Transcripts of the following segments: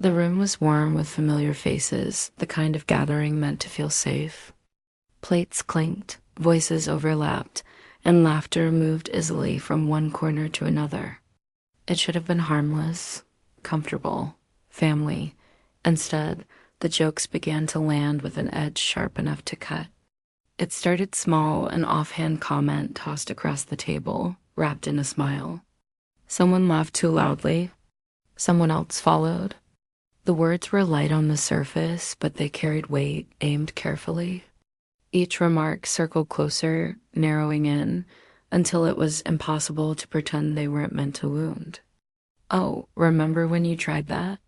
The room was warm with familiar faces, the kind of gathering meant to feel safe. Plates clinked, voices overlapped, and laughter moved easily from one corner to another. It should have been harmless, comfortable, family. Instead, the jokes began to land with an edge sharp enough to cut. It started small, an offhand comment tossed across the table, wrapped in a smile. Someone laughed too loudly. Someone else followed. The words were light on the surface, but they carried weight, aimed carefully. Each remark circled closer, narrowing in, until it was impossible to pretend they weren't meant to wound. "Oh, remember when you tried that?"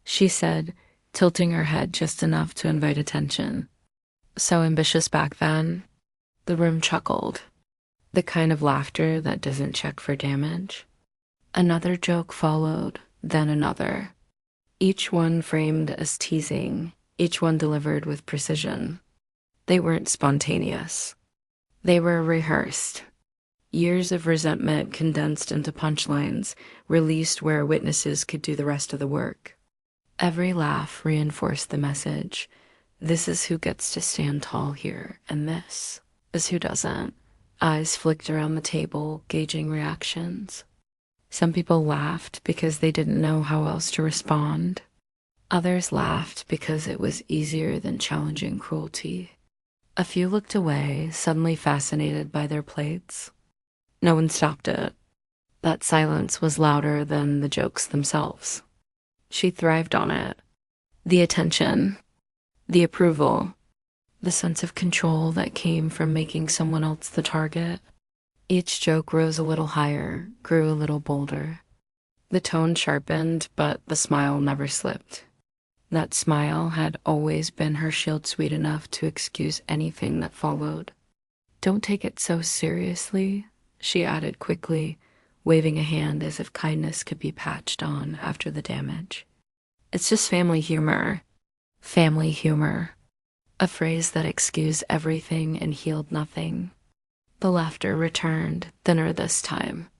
she said, tilting her head just enough to invite attention. "So ambitious back then?" The room chuckled, the kind of laughter that doesn't check for damage. Another joke followed, then another. Each one framed as teasing, each one delivered with precision. They weren't spontaneous. They were rehearsed. Years of resentment condensed into punchlines, released where witnesses could do the rest of the work. Every laugh reinforced the message. This is who gets to stand tall here, and this is who doesn't. Eyes flicked around the table, gauging reactions. Some people laughed because they didn't know how else to respond. Others laughed because it was easier than challenging cruelty. A few looked away, suddenly fascinated by their plates. No one stopped it. That silence was louder than the jokes themselves. She thrived on it. The attention, the approval, the sense of control that came from making someone else the target. Each joke rose a little higher, grew a little bolder. The tone sharpened, but the smile never slipped. That smile had always been her shield sweet enough to excuse anything that followed. "Don't take it so seriously," she added quickly, waving a hand as if kindness could be patched on after the damage. "It's just family humor." Family humor. A phrase that excused everything and healed nothing. The laughter returned, thinner this time.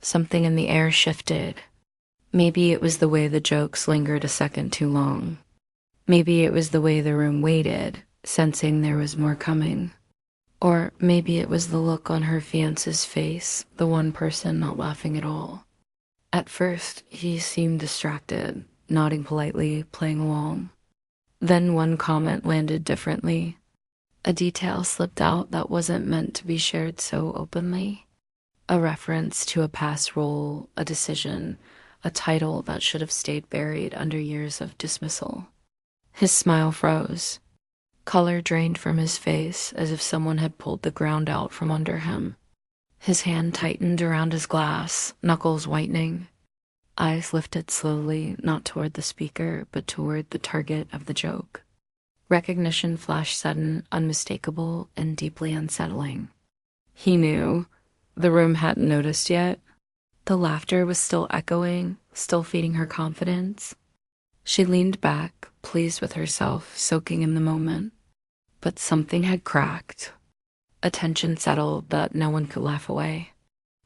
Something in the air shifted. Maybe it was the way the jokes lingered a second too long. Maybe it was the way the room waited, sensing there was more coming. Or maybe it was the look on her fiancé's face, the one person not laughing at all. At first, he seemed distracted, nodding politely, playing along. Then one comment landed differently. A detail slipped out that wasn't meant to be shared so openly. A reference to a past role, a decision, a title that should have stayed buried under years of dismissal. His smile froze. Color drained from his face as if someone had pulled the ground out from under him. His hand tightened around his glass, knuckles whitening. Eyes lifted slowly, not toward the speaker, but toward the target of the joke. Recognition flashed sudden, unmistakable, and deeply unsettling. He knew. The room hadn't noticed yet. The laughter was still echoing, still feeding her confidence. She leaned back, pleased with herself, soaking in the moment. But something had cracked. A tension settled that no one could laugh away.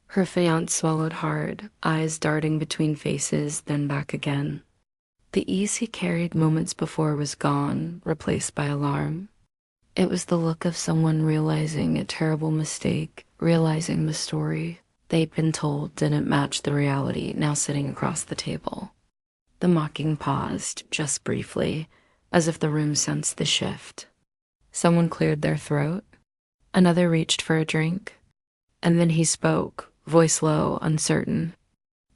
Her fiancé swallowed hard, eyes darting between faces, then back again. The ease he carried moments before was gone, replaced by alarm. It was the look of someone realizing a terrible mistake, realizing the story they'd been told didn't match the reality now sitting across the table. The mocking paused, just briefly, as if the room sensed the shift. Someone cleared their throat. Another reached for a drink. And then he spoke, voice low, uncertain.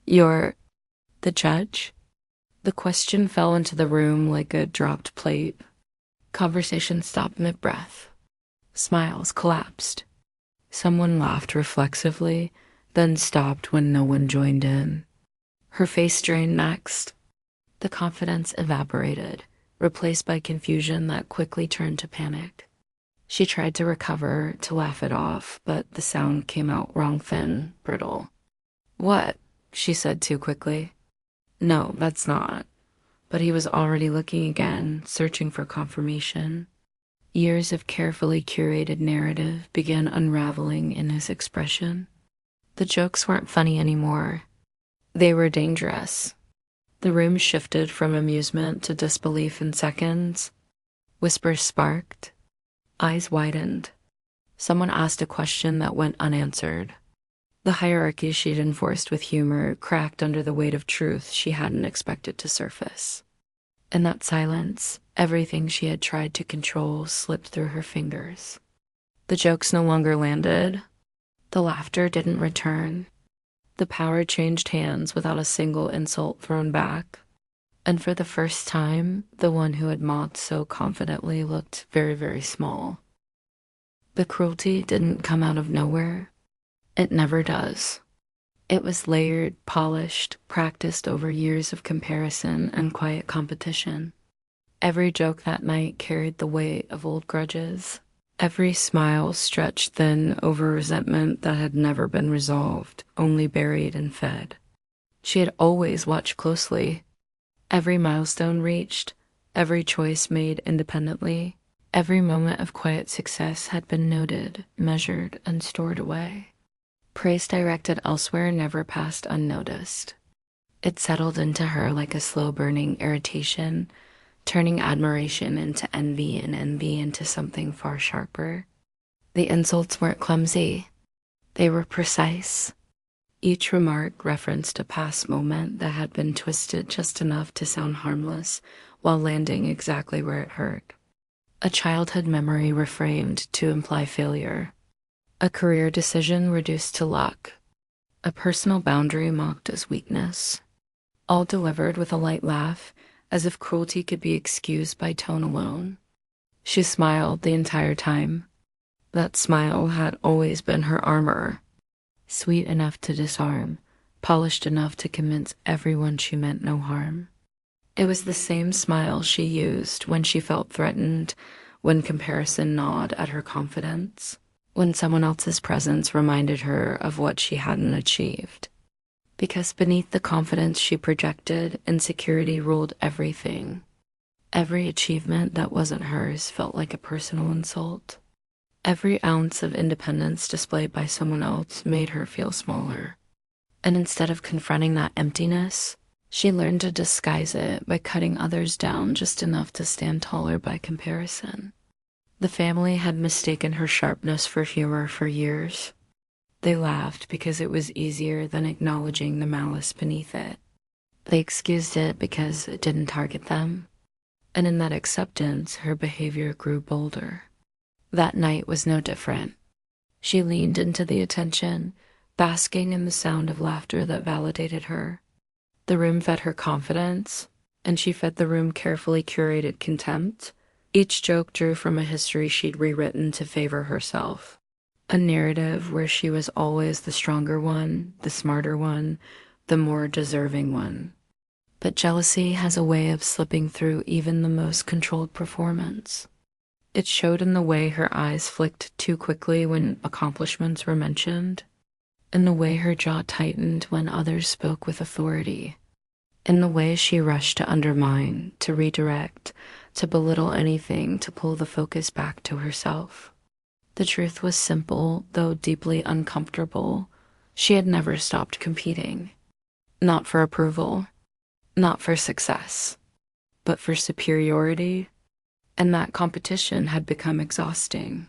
"You're the judge?" The question fell into the room like a dropped plate. Conversation stopped mid-breath. Smiles collapsed. Someone laughed reflexively, then stopped when no one joined in. Her face drained next. The confidence evaporated, replaced by confusion that quickly turned to panic. She tried to recover, to laugh it off, but the sound came out wrong, thin, brittle. "What?" she said too quickly. "No, that's not." But he was already looking again, searching for confirmation. Years of carefully curated narrative began unraveling in his expression. The jokes weren't funny anymore. They were dangerous. The room shifted from amusement to disbelief in seconds. Whispers sparked. Eyes widened. Someone asked a question that went unanswered. The hierarchy she'd enforced with humor cracked under the weight of truth she hadn't expected to surface. In that silence, everything she had tried to control slipped through her fingers. The jokes no longer landed. The laughter didn't return. The power changed hands without a single insult thrown back. And for the first time, the one who had mocked so confidently looked very, very small. The cruelty didn't come out of nowhere. It never does. It was layered, polished, practiced over years of comparison and quiet competition. Every joke that night carried the weight of old grudges. Every smile stretched thin over resentment that had never been resolved, only buried and fed. She had always watched closely. Every milestone reached, every choice made independently, every moment of quiet success had been noted, measured, and stored away. Praise directed elsewhere never passed unnoticed. It settled into her like a slow-burning irritation, turning admiration into envy and envy into something far sharper. The insults weren't clumsy. They were precise. Each remark referenced a past moment that had been twisted just enough to sound harmless while landing exactly where it hurt. A childhood memory reframed to imply failure. A career decision reduced to luck. A personal boundary mocked as weakness. All delivered with a light laugh, as if cruelty could be excused by tone alone. She smiled the entire time. That smile had always been her armor. Sweet enough to disarm, polished enough to convince everyone she meant no harm. It was the same smile she used when she felt threatened, when comparison gnawed at her confidence, when someone else's presence reminded her of what she hadn't achieved. Because beneath the confidence she projected, insecurity ruled everything. Every achievement that wasn't hers felt like a personal insult. Every ounce of independence displayed by someone else made her feel smaller. And instead of confronting that emptiness, she learned to disguise it by cutting others down just enough to stand taller by comparison. The family had mistaken her sharpness for humor for years. They laughed because it was easier than acknowledging the malice beneath it. They excused it because it didn't target them. And in that acceptance, her behavior grew bolder. That night was no different. She leaned into the attention, basking in the sound of laughter that validated her. The room fed her confidence, and she fed the room carefully curated contempt. Each joke drew from a history she'd rewritten to favor herself. A narrative where she was always the stronger one, the smarter one, the more deserving one. But jealousy has a way of slipping through even the most controlled performance. It showed in the way her eyes flicked too quickly when accomplishments were mentioned, in the way her jaw tightened when others spoke with authority, in the way she rushed to undermine, to redirect, to belittle anything to pull the focus back to herself. The truth was simple, though deeply uncomfortable. She had never stopped competing. Not for approval, not for success, but for superiority. And that competition had become exhausting.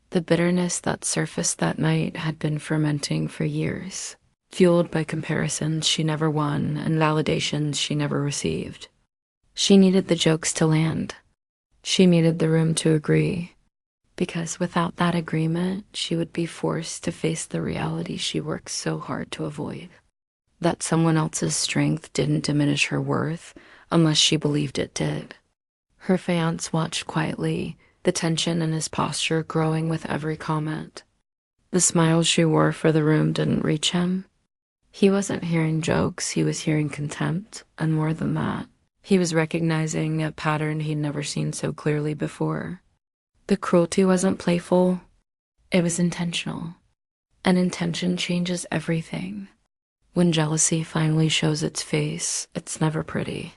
The bitterness that surfaced that night had been fermenting for years, fueled by comparisons she never won and validations she never received. She needed the jokes to land. She needed the room to agree, because without that agreement, she would be forced to face the reality she worked so hard to avoid. That someone else's strength didn't diminish her worth unless she believed it did. Her fiancé watched quietly, the tension in his posture growing with every comment. The smile she wore for the room didn't reach him. He wasn't hearing jokes, he was hearing contempt, and more than that, he was recognizing a pattern he'd never seen so clearly before. The cruelty wasn't playful, it was intentional. And intention changes everything. When jealousy finally shows its face, it's never pretty.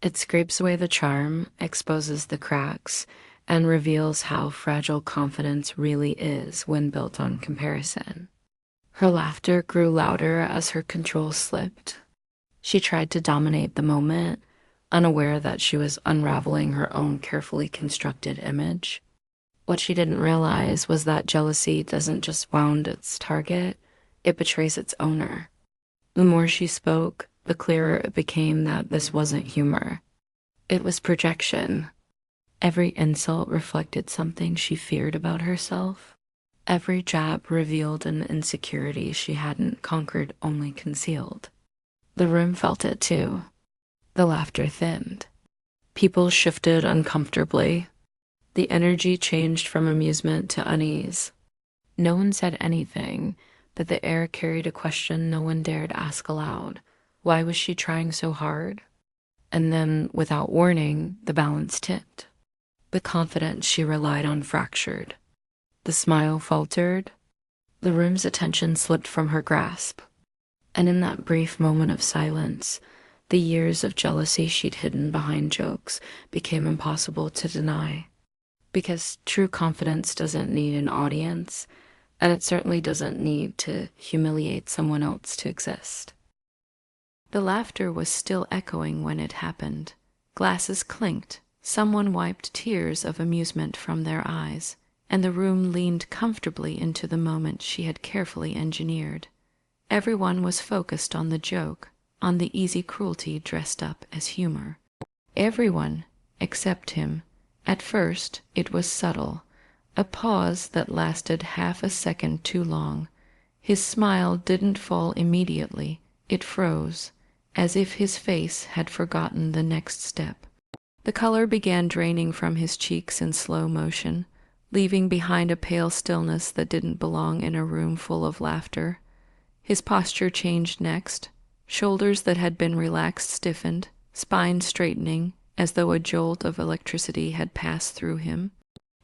It scrapes away the charm, exposes the cracks, and reveals how fragile confidence really is when built on comparison. Her laughter grew louder as her control slipped. She tried to dominate the moment, unaware that she was unraveling her own carefully constructed image. What she didn't realize was that jealousy doesn't just wound its target, it betrays its owner. The more she spoke, the clearer it became that this wasn't humor. It was projection. Every insult reflected something she feared about herself. Every jab revealed an insecurity she hadn't conquered, only concealed. The room felt it too. The laughter thinned. People shifted uncomfortably. The energy changed from amusement to unease. No one said anything, but the air carried a question no one dared ask aloud. Why was she trying so hard? And then, without warning, the balance tipped. The confidence she relied on fractured. The smile faltered. The room's attention slipped from her grasp. And in that brief moment of silence, the years of jealousy she'd hidden behind jokes became impossible to deny. Because true confidence doesn't need an audience, and it certainly doesn't need to humiliate someone else to exist. The laughter was still echoing when it happened. Glasses clinked, someone wiped tears of amusement from their eyes, and the room leaned comfortably into the moment she had carefully engineered. Everyone was focused on the joke, on the easy cruelty dressed up as humor. Everyone, except him. At first, it was subtle, a pause that lasted half a second too long. His smile didn't fall immediately, it froze, as if his face had forgotten the next step. The color began draining from his cheeks in slow motion, leaving behind a pale stillness that didn't belong in a room full of laughter. His posture changed next. Shoulders that had been relaxed stiffened, spine straightening, as though a jolt of electricity had passed through him.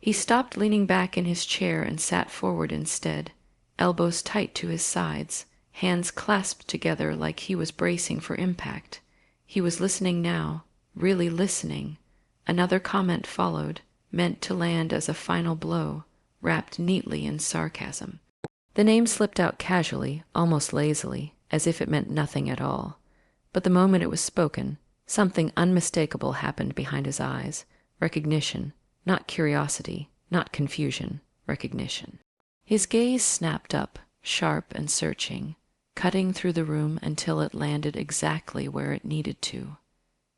He stopped leaning back in his chair and sat forward instead, elbows tight to his sides, hands clasped together like he was bracing for impact. He was listening now, really listening. Another comment followed, meant to land as a final blow, wrapped neatly in sarcasm. The name slipped out casually, almost lazily, as if it meant nothing at all. But the moment it was spoken, something unmistakable happened behind his eyes. Recognition, not curiosity, not confusion, recognition. His gaze snapped up, sharp and searching, cutting through the room until it landed exactly where it needed to.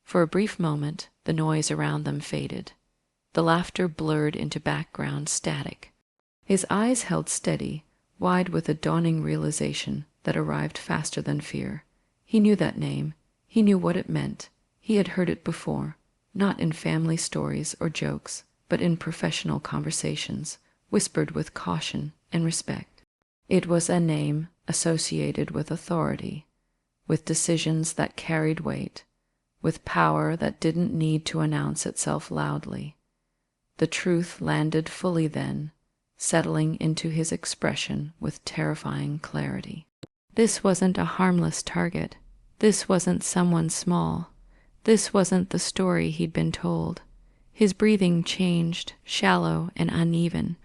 For a brief moment, the noise around them faded. The laughter blurred into background static. His eyes held steady, wide with a dawning realization that arrived faster than fear. He knew that name. He knew what it meant. He had heard it before, not in family stories or jokes, but in professional conversations, whispered with caution and respect. It was a name associated with authority, with decisions that carried weight, with power that didn't need to announce itself loudly. The truth landed fully then, settling into his expression with terrifying clarity. This wasn't a harmless target. This wasn't someone small. This wasn't the story he'd been told. His breathing changed, shallow and uneven.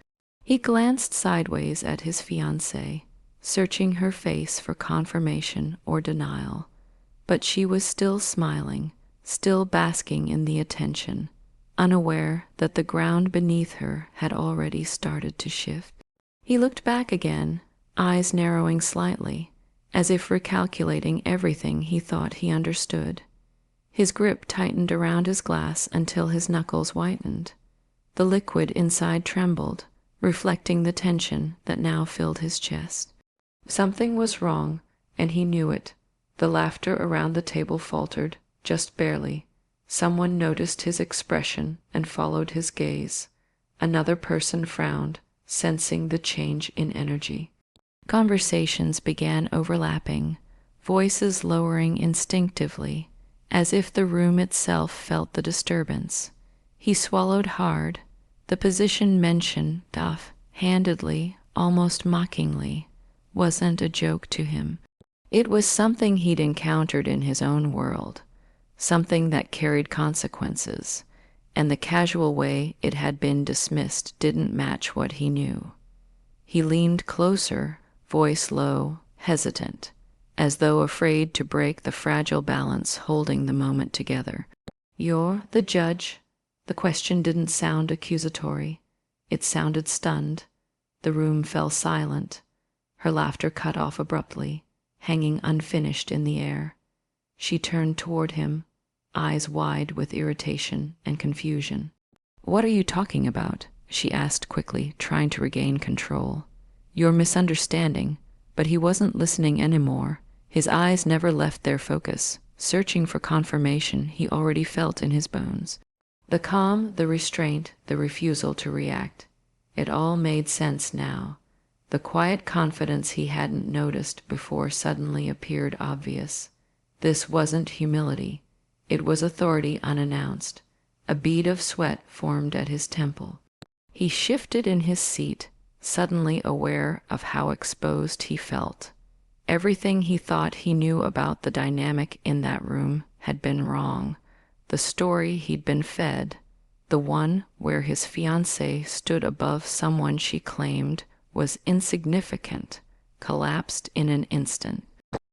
He glanced sideways at his fiancée, searching her face for confirmation or denial. But she was still smiling, still basking in the attention, unaware that the ground beneath her had already started to shift. He looked back again, eyes narrowing slightly, as if recalculating everything he thought he understood. His grip tightened around his glass until his knuckles whitened. The liquid inside trembled, reflecting the tension that now filled his chest. Something was wrong, and he knew it. The laughter around the table faltered, just barely. Someone noticed his expression and followed his gaze. Another person frowned, sensing the change in energy. Conversations began overlapping, voices lowering instinctively, as if the room itself felt the disturbance. He swallowed hard. The position mentioned, off-handedly, almost mockingly, wasn't a joke to him. It was something he'd encountered in his own world, something that carried consequences, and the casual way it had been dismissed didn't match what he knew. He leaned closer, voice low, hesitant, as though afraid to break the fragile balance holding the moment together. "You're the judge?" The question didn't sound accusatory. It sounded stunned. The room fell silent. Her laughter cut off abruptly, hanging unfinished in the air. She turned toward him, eyes wide with irritation and confusion. "What are you talking about?" she asked quickly, trying to regain control. "You're misunderstanding." But he wasn't listening anymore. His eyes never left their focus, searching for confirmation he already felt in his bones. The calm, the restraint, the refusal to react. It all made sense now. The quiet confidence he hadn't noticed before suddenly appeared obvious. This wasn't humility. It was authority unannounced. A bead of sweat formed at his temple. He shifted in his seat, suddenly aware of how exposed he felt. Everything he thought he knew about the dynamic in that room had been wrong. The story he'd been fed, the one where his fiancé stood above someone she claimed was insignificant, collapsed in an instant.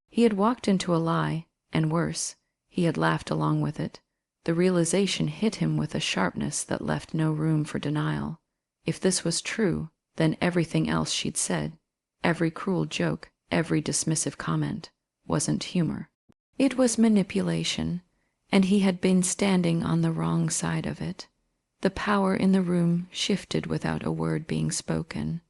He had walked into a lie, and worse, he had laughed along with it. The realization hit him with a sharpness that left no room for denial. If this was true, then everything else she'd said, every cruel joke, every dismissive comment, wasn't humor. It was manipulation, and he had been standing on the wrong side of it. The power in the room shifted without a word being spoken.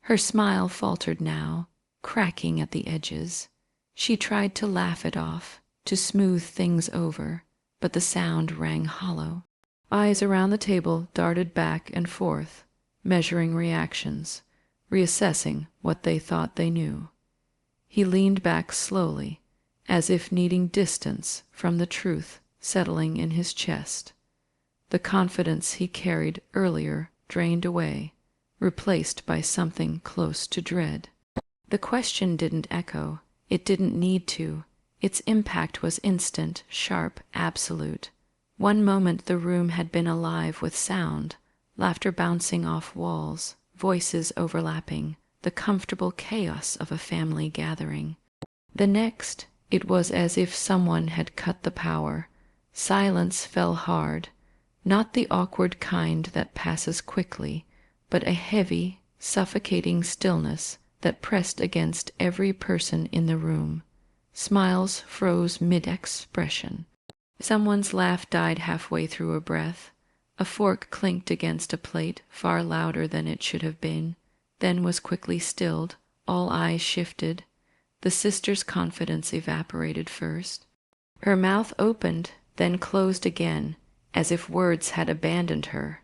Her smile faltered now, cracking at the edges. She tried to laugh it off, to smooth things over, but the sound rang hollow. Eyes around the table darted back and forth, measuring reactions, reassessing what they thought they knew. He leaned back slowly, as if needing distance from the truth settling in his chest. The confidence he carried earlier drained away, replaced by something close to dread. The question didn't echo. It didn't need to. Its impact was instant, sharp, absolute. One moment the room had been alive with sound, laughter bouncing off walls, voices overlapping, the comfortable chaos of a family gathering. The next, it was as if someone had cut the power. Silence fell hard, not the awkward kind that passes quickly, but a heavy, suffocating stillness that pressed against every person in the room. Smiles froze mid-expression. Someone's laugh died halfway through a breath. A fork clinked against a plate far louder than it should have been, then was quickly stilled. All eyes shifted. The sister's confidence evaporated first. Her mouth opened, then closed again, as if words had abandoned her.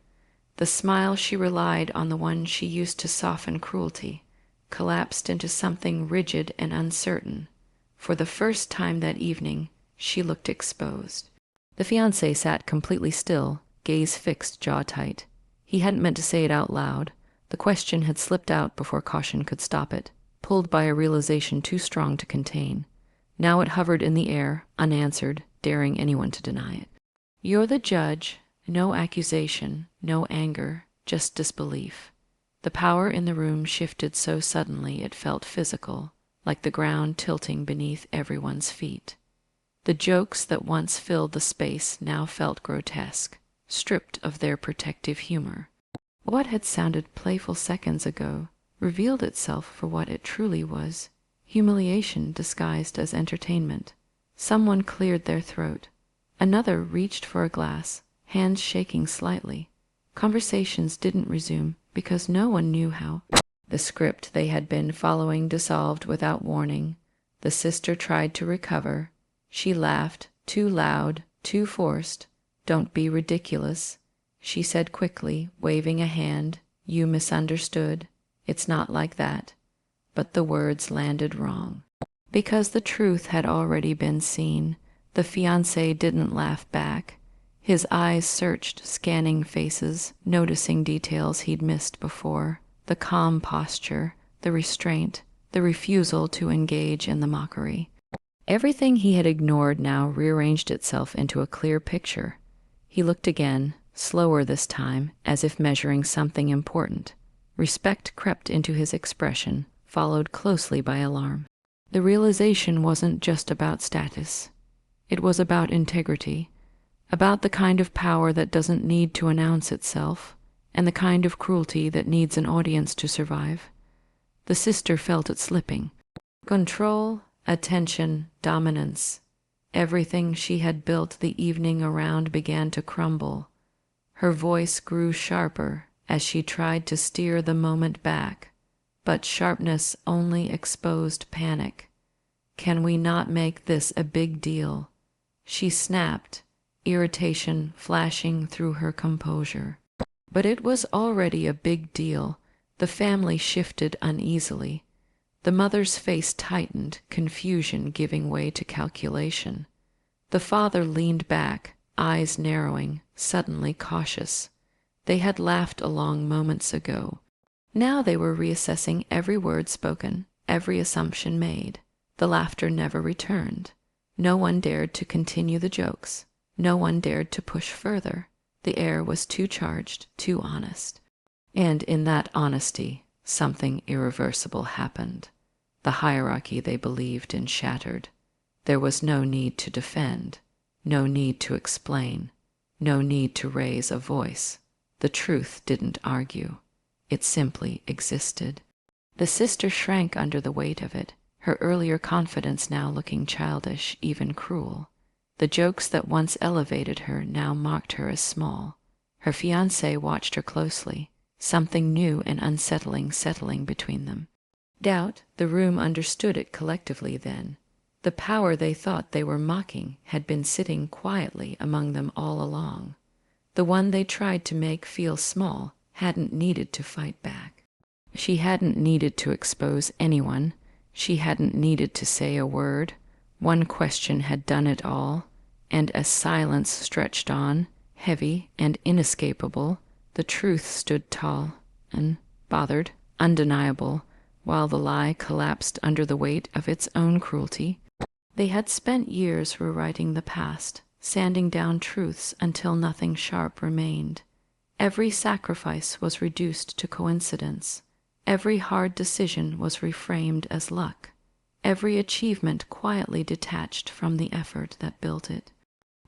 The smile she relied on, the one she used to soften cruelty, collapsed into something rigid and uncertain. For the first time that evening, she looked exposed. The fiancé sat completely still, gaze fixed, jaw tight. He hadn't meant to say it out loud. The question had slipped out before caution could stop it, pulled by a realization too strong to contain. Now it hovered in the air, unanswered, daring anyone to deny it. "You're the judge." No accusation, no anger, just disbelief. The power in the room shifted so suddenly it felt physical, like the ground tilting beneath everyone's feet. The jokes that once filled the space now felt grotesque, stripped of their protective humor. What had sounded playful seconds ago revealed itself for what it truly was, humiliation disguised as entertainment. Someone cleared their throat. Another reached for a glass, hands shaking slightly. Conversations didn't resume because no one knew how. The script they had been following dissolved without warning. The sister tried to recover. She laughed, too loud, too forced. "Don't be ridiculous," she said quickly, waving a hand. "You misunderstood. It's not like that." But the words landed wrong. Because the truth had already been seen, the fiancé didn't laugh back. His eyes searched, scanning faces, noticing details he'd missed before. The calm posture, the restraint, the refusal to engage in the mockery. Everything he had ignored now rearranged itself into a clear picture. He looked again, slower this time, as if measuring something important. Respect crept into his expression, followed closely by alarm. The realization wasn't just about status. It was about integrity, about the kind of power that doesn't need to announce itself, and the kind of cruelty that needs an audience to survive. The sister felt it slipping. Control, attention, dominance. Everything she had built the evening around began to crumble. Her voice grew sharper as she tried to steer the moment back, but sharpness only exposed panic. Can we not make this a big deal? She snapped, irritation flashing through her composure. But it was already a big deal. The family shifted uneasily. The mother's face tightened, confusion giving way to calculation. The father leaned back, eyes narrowing, suddenly cautious. They had laughed along moments ago. Now they were reassessing every word spoken, every assumption made. The laughter never returned. No one dared to continue the jokes. No one dared to push further. The air was too charged, too honest. And in that honesty, something irreversible happened. The hierarchy they believed in shattered. There was no need to defend, no need to explain, no need to raise a voice. The truth didn't argue. It simply existed. The sister shrank under the weight of it, her earlier confidence now looking childish, even cruel. The jokes that once elevated her now mocked her as small. Her fiancé watched her closely, something new and unsettling settling between them. Doubt, the room understood it collectively then. The power they thought they were mocking had been sitting quietly among them all along. The one they tried to make feel small hadn't needed to fight back. She hadn't needed to expose anyone. She hadn't needed to say a word. One question had done it all, and as silence stretched on, heavy and inescapable, the truth stood tall, unbothered, undeniable, while the lie collapsed under the weight of its own cruelty. They had spent years rewriting the past, sanding down truths until nothing sharp remained. Every sacrifice was reduced to coincidence. Every hard decision was reframed as luck. Every achievement quietly detached from the effort that built it.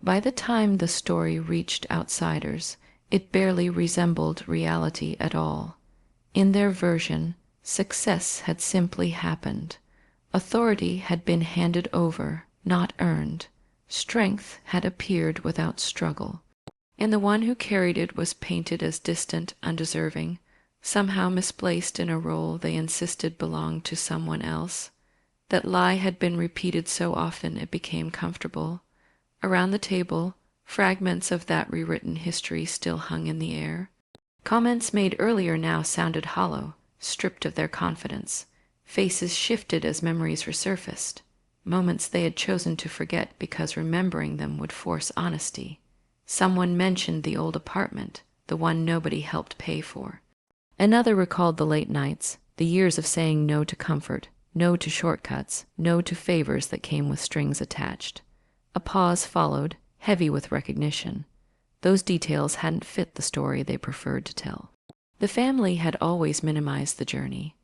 By the time the story reached outsiders, it barely resembled reality at all. In their version, success had simply happened. Authority had been handed over, not earned. Strength had appeared without struggle. And the one who carried it was painted as distant, undeserving, somehow misplaced in a role they insisted belonged to someone else. That lie had been repeated so often it became comfortable. Around the table, fragments of that rewritten history still hung in the air. Comments made earlier now sounded hollow, stripped of their confidence. Faces shifted as memories resurfaced, moments they had chosen to forget because remembering them would force honesty. Someone mentioned the old apartment, the one nobody helped pay for. Another recalled the late nights, the years of saying no to comfort, no to shortcuts, no to favors that came with strings attached. A pause followed, heavy with recognition. Those details hadn't fit the story they preferred to tell. The family had always minimized the journey.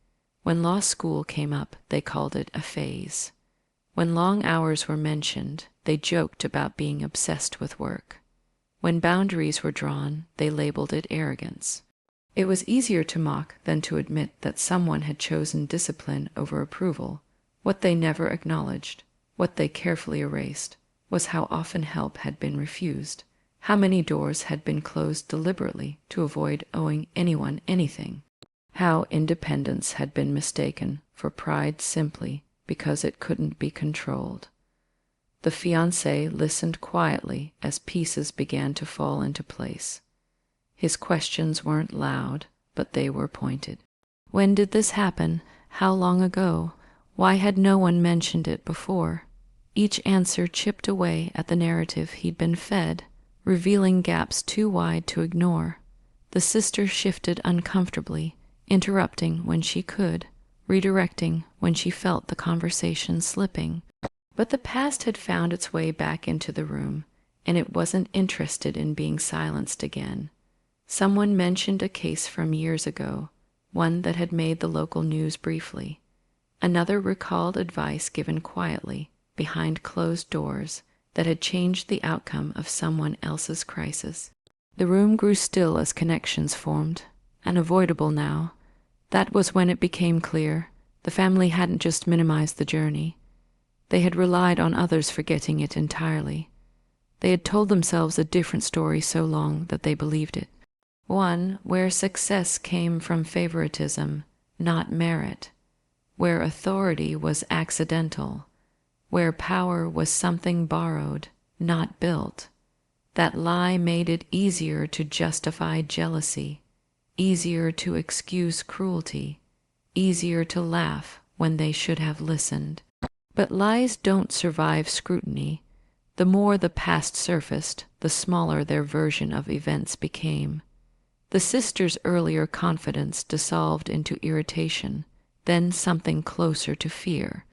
When law school came up, they called it a phase. When long hours were mentioned, they joked about being obsessed with work. When boundaries were drawn, they labeled it arrogance. It was easier to mock than to admit that someone had chosen discipline over approval. What they never acknowledged, what they carefully erased, was how often help had been refused, how many doors had been closed deliberately to avoid owing anyone anything, how independence had been mistaken for pride simply because it couldn't be controlled. The fiancé listened quietly as pieces began to fall into place. His questions weren't loud, but they were pointed. When did this happen? How long ago? Why had no one mentioned it before? Each answer chipped away at the narrative he'd been fed, revealing gaps too wide to ignore. The sister shifted uncomfortably, interrupting when she could, redirecting when she felt the conversation slipping. But the past had found its way back into the room, and it wasn't interested in being silenced again. Someone mentioned a case from years ago, one that had made the local news briefly. Another recalled advice given quietly, behind closed doors, that had changed the outcome of someone else's crisis. The room grew still as connections formed, unavoidable now. That was when it became clear the family hadn't just minimized the journey. They had relied on others forgetting it entirely. They had told themselves a different story so long that they believed it. One where success came from favoritism, not merit, where authority was accidental, where power was something borrowed, not built. That lie made it easier to justify jealousy, easier to excuse cruelty, easier to laugh when they should have listened. But lies don't survive scrutiny. The more the past surfaced, the smaller their version of events became. The sister's earlier confidence dissolved into irritation, then something closer to fear.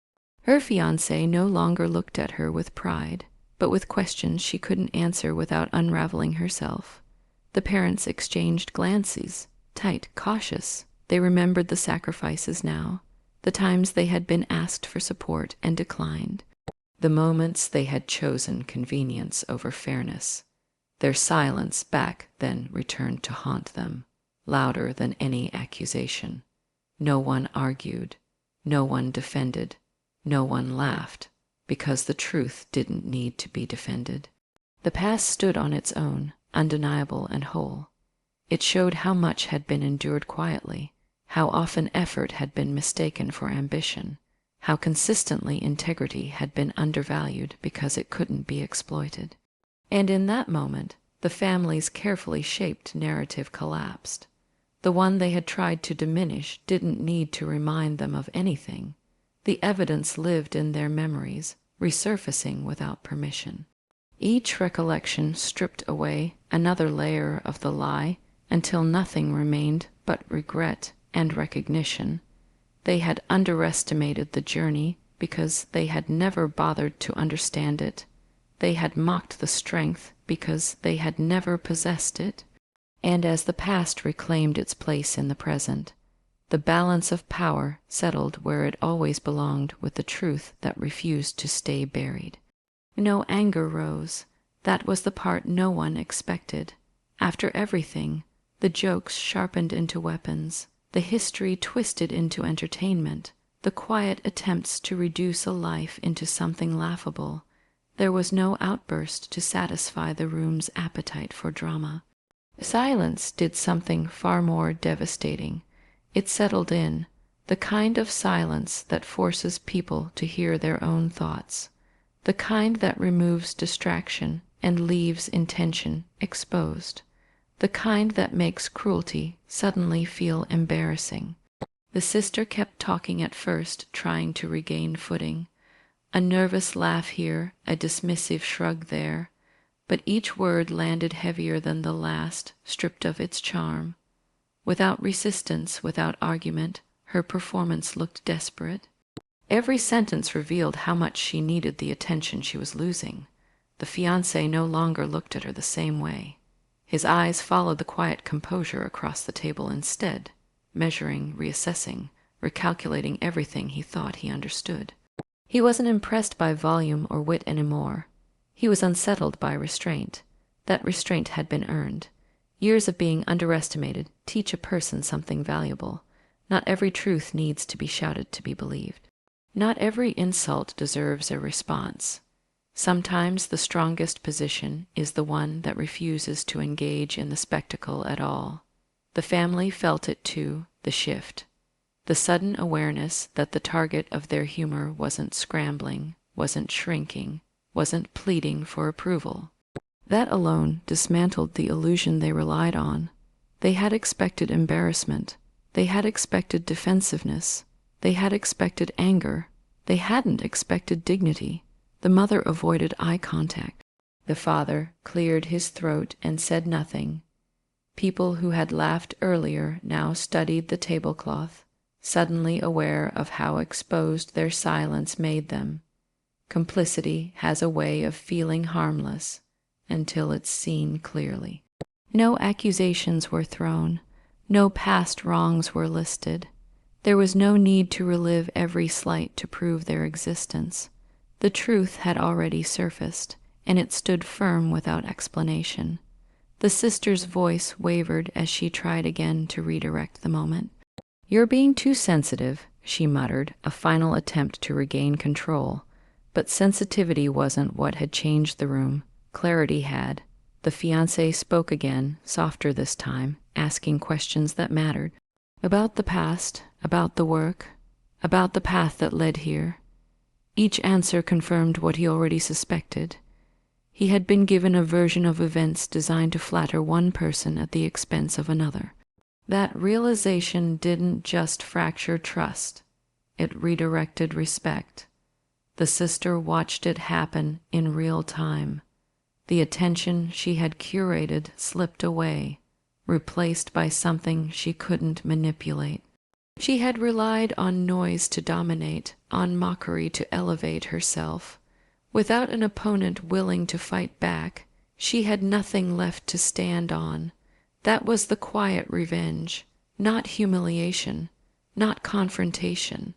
Her fiancé no longer looked at her with pride, but with questions she couldn't answer without unraveling herself. The parents exchanged glances, tight, cautious. They remembered the sacrifices now, the times they had been asked for support and declined, the moments they had chosen convenience over fairness. Their silence back then returned to haunt them, louder than any accusation. No one argued, no one defended, no one laughed, because the truth didn't need to be defended. The past stood on its own, undeniable and whole. It showed how much had been endured quietly, how often effort had been mistaken for ambition, how consistently integrity had been undervalued because it couldn't be exploited. And in that moment, the family's carefully shaped narrative collapsed. The one they had tried to diminish didn't need to remind them of anything. The evidence lived in their memories, resurfacing without permission. Each recollection stripped away another layer of the lie until nothing remained but regret and recognition. They had underestimated the journey because they had never bothered to understand it. They had mocked the strength because they had never possessed it. And as the past reclaimed its place in the present, the balance of power settled where it always belonged with the truth that refused to stay buried. No anger rose. That was the part no one expected. After everything, the jokes sharpened into weapons, the history twisted into entertainment, the quiet attempts to reduce a life into something laughable, there was no outburst to satisfy the room's appetite for drama. Silence did something far more devastating. It settled in, the kind of silence that forces people to hear their own thoughts, the kind that removes distraction and leaves intention exposed, the kind that makes cruelty suddenly feel embarrassing. The sister kept talking at first, trying to regain footing. A nervous laugh here, a dismissive shrug there, but each word landed heavier than the last, stripped of its charm. Without resistance, without argument, her performance looked desperate. Every sentence revealed how much she needed the attention she was losing. The fiancé no longer looked at her the same way. His eyes followed the quiet composure across the table instead, measuring, reassessing, recalculating everything he thought he understood. He wasn't impressed by volume or wit anymore. He was unsettled by restraint. That restraint had been earned. Years of being underestimated teach a person something valuable. Not every truth needs to be shouted to be believed. Not every insult deserves a response. Sometimes the strongest position is the one that refuses to engage in the spectacle at all. The family felt it too, the shift. The sudden awareness that the target of their humor wasn't scrambling, wasn't shrinking, wasn't pleading for approval. That alone dismantled the illusion they relied on. They had expected embarrassment. They had expected defensiveness. They had expected anger. They hadn't expected dignity. The mother avoided eye contact. The father cleared his throat and said nothing. People who had laughed earlier now studied the tablecloth, suddenly aware of how exposed their silence made them. Complicity has a way of feeling harmless until it's seen clearly. No accusations were thrown. No past wrongs were listed. There was no need to relive every slight to prove their existence. The truth had already surfaced, and it stood firm without explanation. The sister's voice wavered as she tried again to redirect the moment. "You're being too sensitive," she muttered, a final attempt to regain control. But sensitivity wasn't what had changed the room. Clarity had. The fiancé spoke again, softer this time, asking questions that mattered. About the past, about the work, about the path that led here. Each answer confirmed what he already suspected. He had been given a version of events designed to flatter one person at the expense of another. That realization didn't just fracture trust, it redirected respect. The sister watched it happen in real time. The attention she had curated slipped away, replaced by something she couldn't manipulate. She had relied on noise to dominate, on mockery to elevate herself. Without an opponent willing to fight back, she had nothing left to stand on. That was the quiet revenge, not humiliation, not confrontation,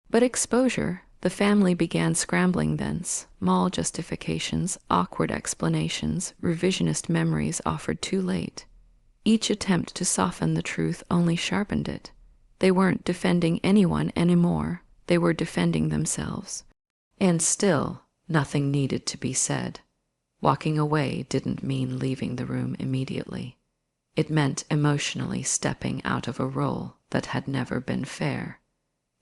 but exposure. The family began scrambling thence. Small justifications, awkward explanations, revisionist memories offered too late. Each attempt to soften the truth only sharpened it. They weren't defending anyone anymore. They were defending themselves. And still, nothing needed to be said. Walking away didn't mean leaving the room immediately. It meant emotionally stepping out of a role that had never been fair.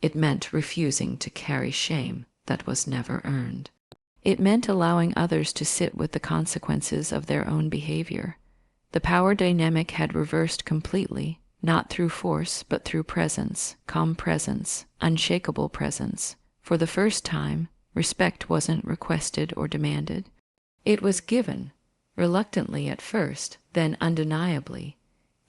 It meant refusing to carry shame that was never earned. It meant allowing others to sit with the consequences of their own behavior. The power dynamic had reversed completely, not through force but through presence, calm presence, unshakable presence. For the first time, respect wasn't requested or demanded. It was given, reluctantly at first, then undeniably.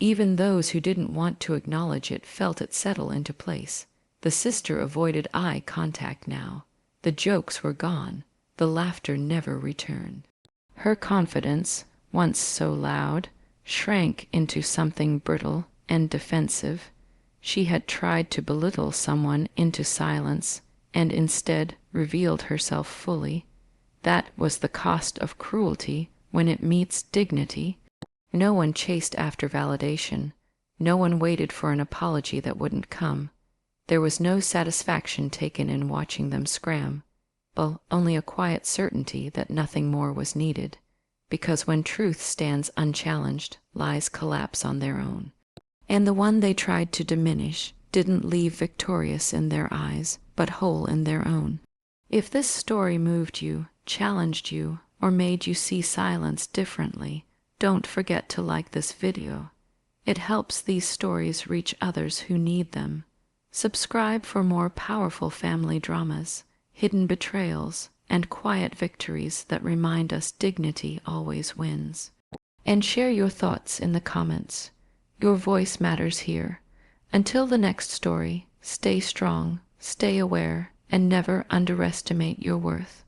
Even those who didn't want to acknowledge it felt it settle into place. The sister avoided eye contact now. The jokes were gone. The laughter never returned. Her confidence, once so loud, shrank into something brittle and defensive. She had tried to belittle someone into silence, and instead revealed herself fully. That was the cost of cruelty when it meets dignity. No one chased after validation. No one waited for an apology that wouldn't come. There was no satisfaction taken in watching them scram. Well, only a quiet certainty that nothing more was needed. Because when truth stands unchallenged, lies collapse on their own. And the one they tried to diminish didn't leave victorious in their eyes, but whole in their own. If this story moved you, challenged you, or made you see silence differently, don't forget to like this video. It helps these stories reach others who need them. Subscribe for more powerful family dramas, hidden betrayals, and quiet victories that remind us dignity always wins. And share your thoughts in the comments. Your voice matters here. Until the next story, stay strong, stay aware, and never underestimate your worth.